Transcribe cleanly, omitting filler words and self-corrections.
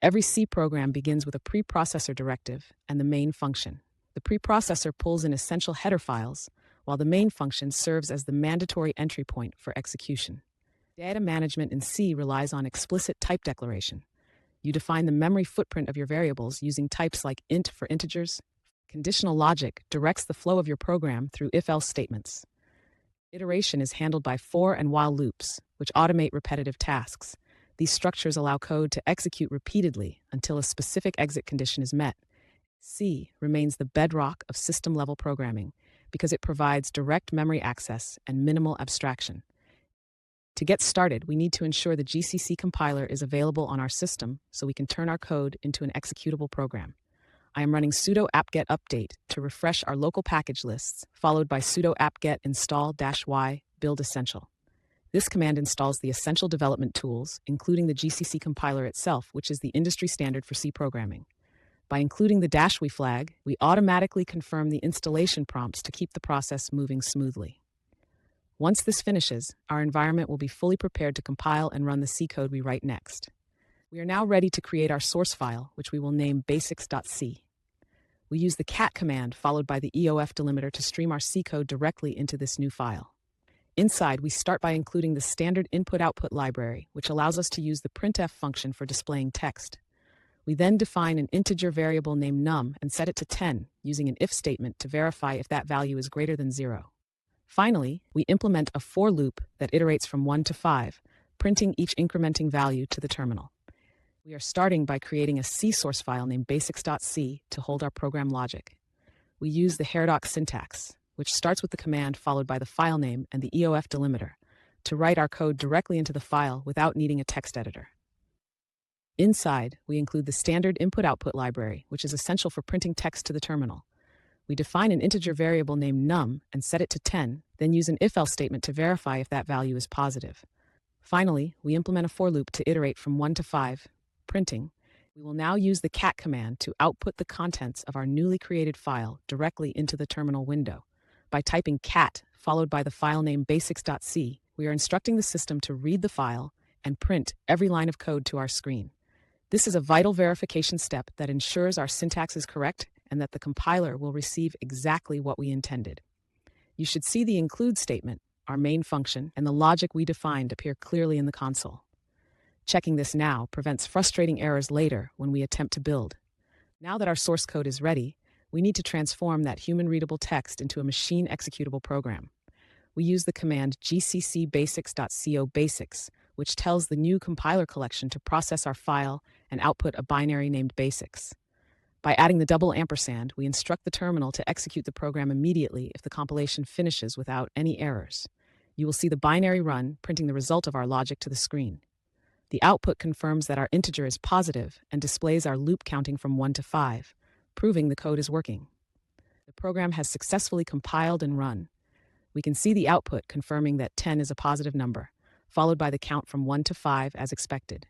Every C program begins with a preprocessor directive and the main function. The preprocessor pulls in essential header files, while the main function serves as the mandatory entry point for execution. Data management in C relies on explicit type declaration. You define the memory footprint of your variables using types like int for integers. Conditional logic directs the flow of your program through if-else statements. Iteration is handled by for and while loops, which automate repetitive tasks. These structures allow code to execute repeatedly until a specific exit condition is met. C remains the bedrock of system-level programming because it provides direct memory access and minimal abstraction. To get started, we need to ensure the GCC compiler is available on our system so we can turn our code into an executable program. I am running sudo apt-get update to refresh our local package lists, followed by sudo apt-get install-y build essential. This command installs the essential development tools, including the GCC compiler itself, which is the industry standard for C programming. By including the -we flag, we automatically confirm the installation prompts to keep the process moving smoothly. Once this finishes, our environment will be fully prepared to compile and run the C code we write next. We are now ready to create our source file, which we will name basics.c. We use the cat command followed by the EOF delimiter to stream our C code directly into this new file. Inside, we start by including the standard input-output library, which allows us to use the printf function for displaying text. We then define an integer variable named num and set it to 10, using an if statement to verify if that value is greater than 0. Finally, we implement a for loop that iterates from 1 to 5, printing each incrementing value to the terminal. We are starting by creating a C source file named basics.c to hold our program logic. We use the heradoc syntax, which starts with the command followed by the file name and the EOF delimiter, to write our code directly into the file without needing a text editor. Inside, we include the standard input-output library, which is essential for printing text to the terminal. We define an integer variable named num and set it to 10, then use an if-else statement to verify if that value is positive. Finally, we implement a for loop to iterate from 1 to 5, printing. We will now use the cat command to output the contents of our newly created file directly into the terminal window. By typing cat followed by the file name basics.c, we are instructing the system to read the file and print every line of code to our screen. This is a vital verification step that ensures our syntax is correct and that the compiler will receive exactly what we intended. You should see the include statement, our main function, and the logic we defined appear clearly in the console. Checking this now prevents frustrating errors later when we attempt to build. Now that our source code is ready, we need to transform that human-readable text into a machine-executable program. We use the command gcc basics.co basics, which tells the new compiler collection to process our file and output a binary named basics. By adding the double ampersand, we instruct the terminal to execute the program immediately if the compilation finishes without any errors. You will see the binary run, printing the result of our logic to the screen. The output confirms that our integer is positive and displays our loop counting from 1 to 5, proving the code is working. The program has successfully compiled and run. We can see the output confirming that 10 is a positive number, followed by the count from 1 to 5 as expected.